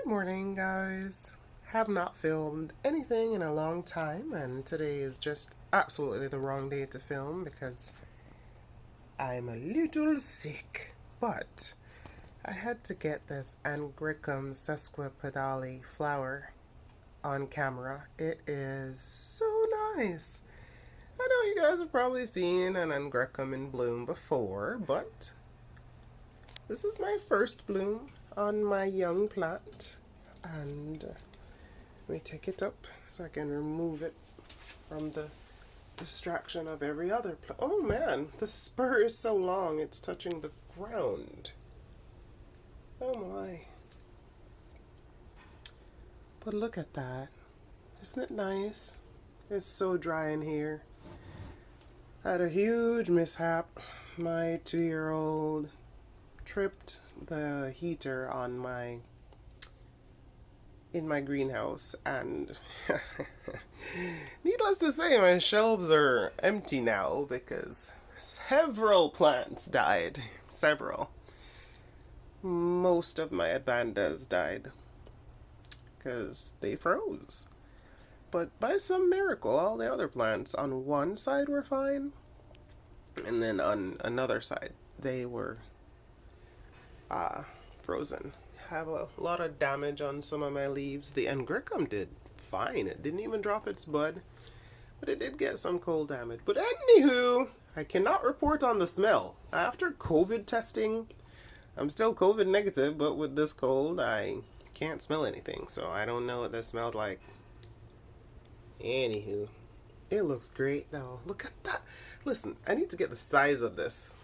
Good morning, guys. Have not filmed anything in a long time, and today is just absolutely the wrong day to film because I'm a little sick. But I had to get this Angraecum Sesquipedale flower on camera. It is so nice. I know you guys have probably seen an Angraecum in bloom before, but this is my first bloom on my young plant, and let me take it up so I can remove it from the distraction of every other plant. Oh man, the spur is so long it's touching the ground. Oh my. But look at that. Isn't it nice? It's so dry in here. I had a huge mishap. My 2-year-old tripped the heater on in my greenhouse, and needless to say, my shelves are empty now because several plants died. Several. Most of my Abandas died because they froze. But by some miracle, all the other plants on one side were fine, and then on another side, they were frozen. Have a lot of damage on some of my leaves. The Angraecum did fine. It didn't even drop its bud, but it did get some cold damage. But anywho, I cannot report on the smell. After COVID testing, I'm still COVID negative, but with this cold, I can't smell anything, so I don't know what this smells like. Anywho, it looks great though. Look at that. Listen, I need to get the size of this.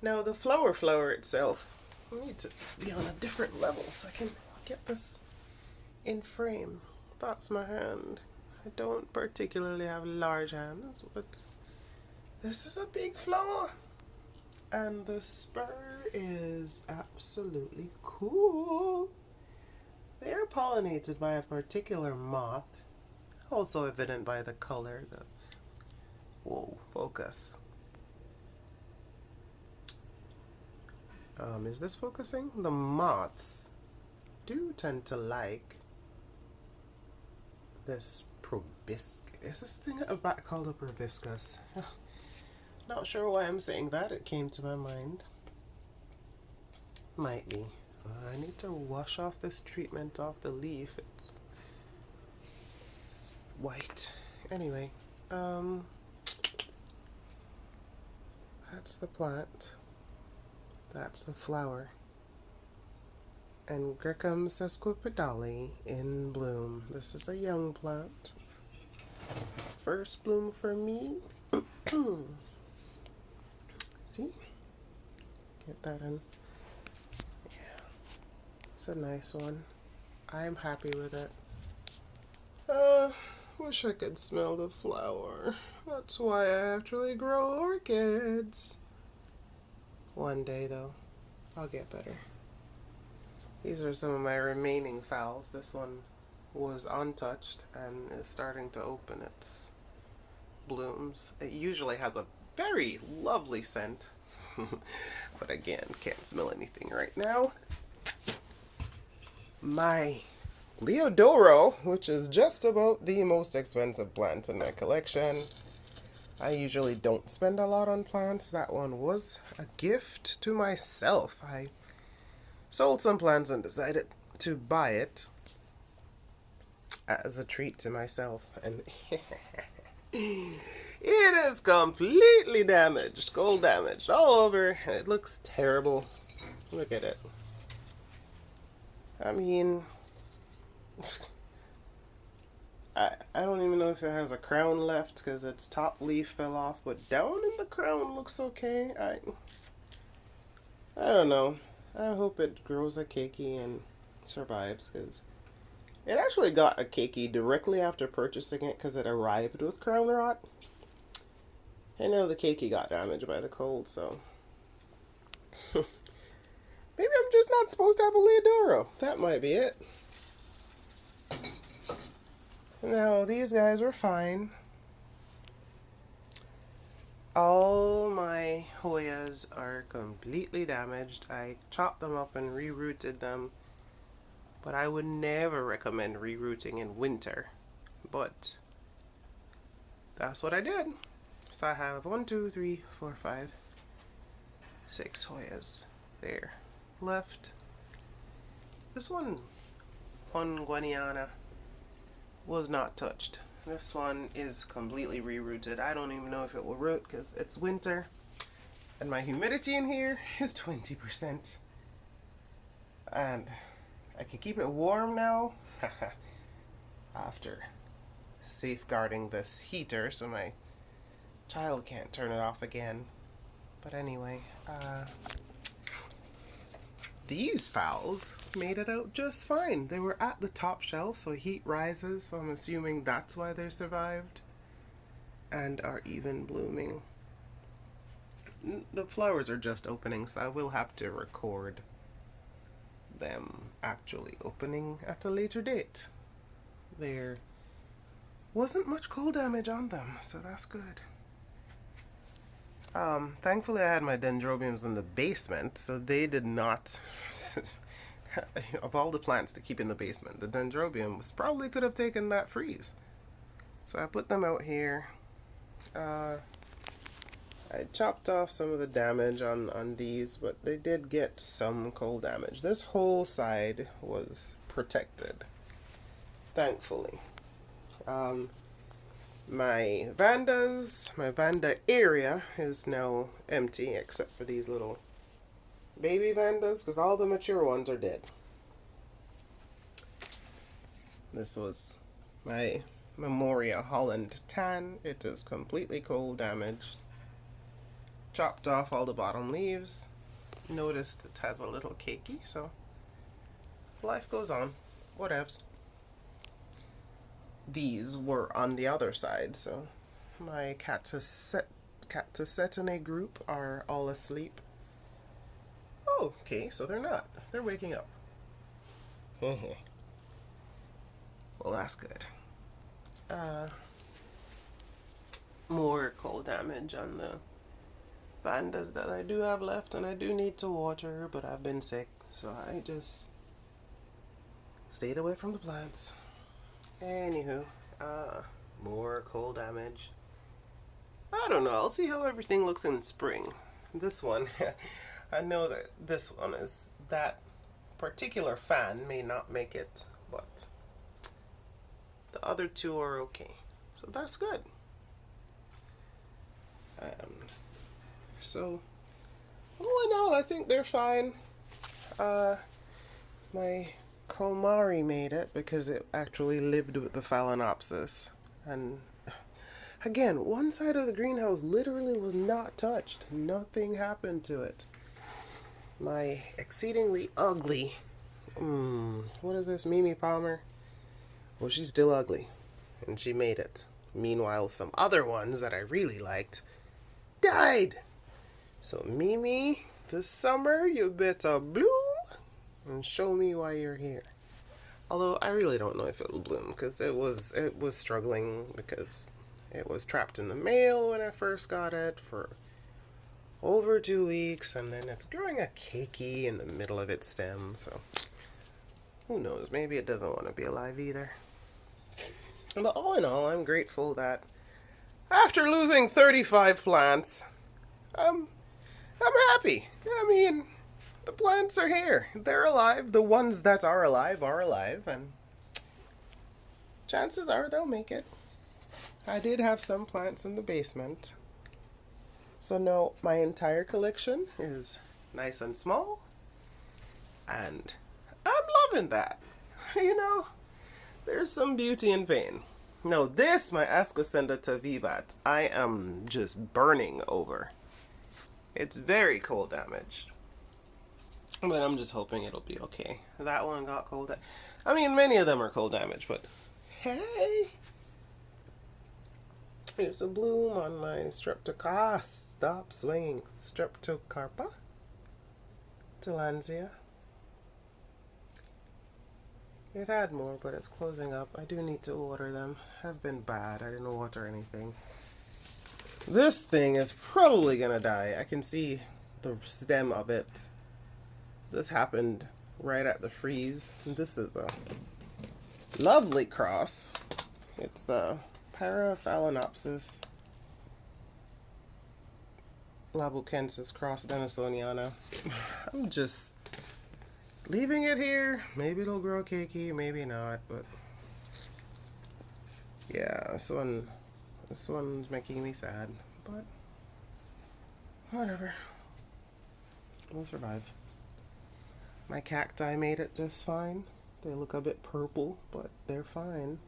Now the flower itself, I need to be on a different level so I can get this in frame. That's my hand. I don't particularly have large hands, but this is a big flower. And the spur is absolutely cool. They are pollinated by a particular moth, also evident by the color. Whoa, focus. Is this focusing? The moths do tend to like this probiscus. Is this thing a bat called a probiscus? Not sure why I'm saying that. It came to my mind. Might be. I need to wash off this treatment off the leaf. It's white. Anyway, that's the plant. That's the flower. Angraecum Sesquipedale in bloom. This is a young plant. First bloom for me. See? Get that in. Yeah. It's a nice one. I'm happy with it. Wish I could smell the flower. That's why I actually grow orchids. One day, though, I'll get better. These are some of my remaining phals. This one was untouched and is starting to open its blooms. It usually has a very lovely scent, but again, can't smell anything right now. My Leodoro, which is just about the most expensive plant in my collection. I usually don't spend a lot on plants. That one was a gift to myself. I sold some plants and decided to buy it as a treat to myself. And it is completely damaged, cold damaged, all over. It looks terrible. Look at it. I mean, I don't even know if it has a crown left because its top leaf fell off, but down in the crown looks okay. I don't know. I hope it grows a keiki and survives, because it actually got a keiki directly after purchasing it because it arrived with crown rot. I know the keiki got damaged by the cold, so maybe I'm just not supposed to have a Leodoro. That might be it. No, these guys were fine. All my Hoyas are completely damaged. I chopped them up and rerouted them, but I would never recommend rerouting in winter. But that's what I did. So I have 1, 2, 3, 4, 5, 6 Hoyas there left. This one, Guaniana, was not touched. This one is completely rerouted. I don't even know if it will root because it's winter and my humidity in here is 20%. And I can keep it warm now after safeguarding this heater so my child can't turn it off again. But anyway, these fowls made it out just fine. They were at the top shelf, so heat rises, so I'm assuming that's why they survived and are even blooming. The flowers are just opening, so I will have to record them actually opening at a later date. There wasn't much cold damage on them, so that's good. Thankfully I had my dendrobiums in the basement, so they did not of all the plants to keep in the basement, the dendrobiums probably could have taken that freeze. So I put them out here. I chopped off some of the damage on these, but they did get some cold damage. This whole side was protected, thankfully. My Vanda area is now empty except for these little baby Vandas because all the mature ones are dead. This was my Memoria Holland Tan. It is completely cold damaged. Chopped off all the bottom leaves. Noticed it has a little cakey, so life goes on. Whatevs. These were on the other side, so my Cactusetinae group are all asleep. Oh, okay, so they're not. They're waking up. Well, that's good. More cold damage on the Vandas that I do have left, and I do need to water, but I've been sick, so I just stayed away from the plants. Anywho, more cold damage. I don't know, I'll see how everything looks in spring. This one, I know that this one is, that particular fan may not make it, but the other two are okay. So that's good. So, all in all, I think they're fine. My Komari made it because it actually lived with the Phalaenopsis. And again, one side of the greenhouse literally was not touched. Nothing happened to it. My exceedingly ugly, what is this, Mimi Palmer? Well, she's still ugly, and she made it. Meanwhile, some other ones that I really liked died. So Mimi, this summer you better bloom and show me why you're here. Although I really don't know if it'll bloom because it was struggling because it was trapped in the mail when I first got it for over 2 weeks, and then it's growing a cakey in the middle of its stem, so who knows, maybe it doesn't want to be alive either. But all in all, I'm grateful that after losing 35 plants, I'm happy. I mean, the plants are here. They're alive. The ones that are alive, and chances are they'll make it. I did have some plants in the basement. So now my entire collection is nice and small, and I'm loving that. You know, there's some beauty in pain. No, this, my Ascosenda vivat, I am just burning over. It's very cold damaged, but I'm just hoping it'll be okay. That one got cold. I mean, many of them are cold damaged, but hey, there's a bloom on my Streptocarpa. Stop swinging. Streptocarpa. Tillandsia. It had more, but it's closing up. I do need to water them. I've been bad. I didn't water anything. This thing is probably gonna die. I can see the stem of it. This happened right at the freeze. This is a lovely cross. It's a Paraphalaenopsis labucensis cross Denisoniana. I'm just leaving it here. Maybe it'll grow cakey, maybe not, but yeah, this one's making me sad, but whatever. We'll survive. My cacti made it just fine. They look a bit purple, but they're fine.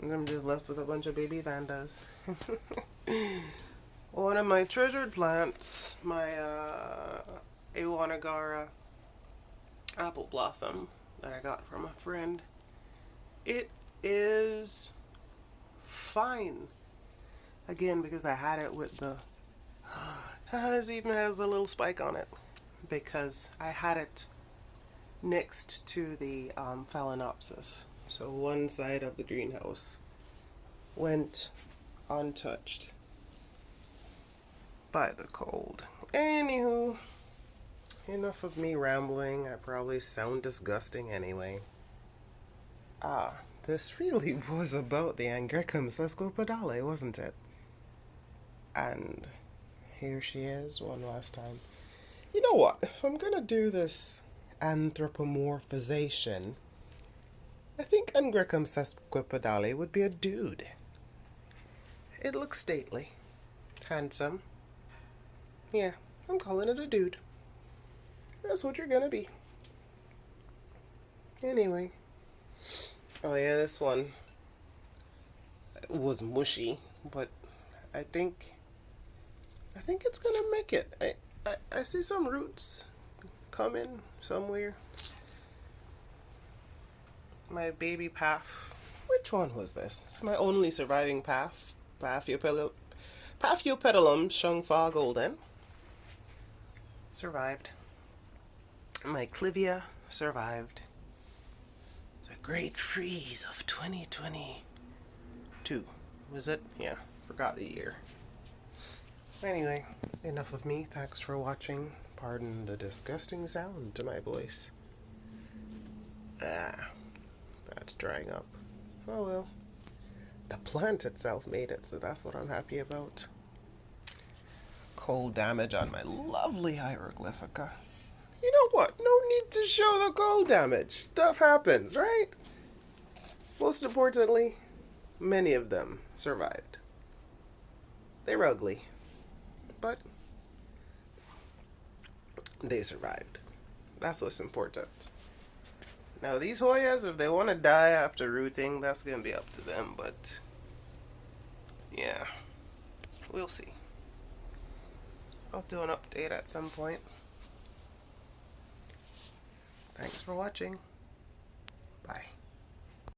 And I'm just left with a bunch of baby vandas. One of my treasured plants, my Awanagara apple blossom that I got from a friend. It is fine. Again, because I had it with the... it even has a little spike on it. Because I had it next to the Phalaenopsis. So one side of the greenhouse went untouched by the cold. Anywho, enough of me rambling. I probably sound disgusting anyway. This really was about the Angraecum Sesquipedale, wasn't it? And here she is one last time. You know what? If I'm gonna do this anthropomorphization, I think Angraecum Sesquipedale would be a dude. It looks stately, handsome. Yeah, I'm calling it a dude. That's what you're gonna be. Anyway. Oh yeah, this one was mushy, but I think it's gonna make it. I see some roots coming somewhere. My baby Paf. Which one was this? It's my only surviving Paf. Paphiopedilum Shungfa Golden. Survived. My Clivia survived. The Great Freeze of 2022. Was it? Yeah, forgot the year. Anyway, enough of me. Thanks for watching. Pardon the disgusting sound to my voice. That's drying up. Oh well. The plant itself made it, so that's what I'm happy about. Cold damage on my lovely hieroglyphica. You know what? No need to show the cold damage. Stuff happens, right? Most importantly, many of them survived. They were ugly, but they survived. That's what's important. Now these Hoyas, if they want to die after rooting, that's going to be up to them, but yeah, we'll see. I'll do an update at some point. Thanks for watching.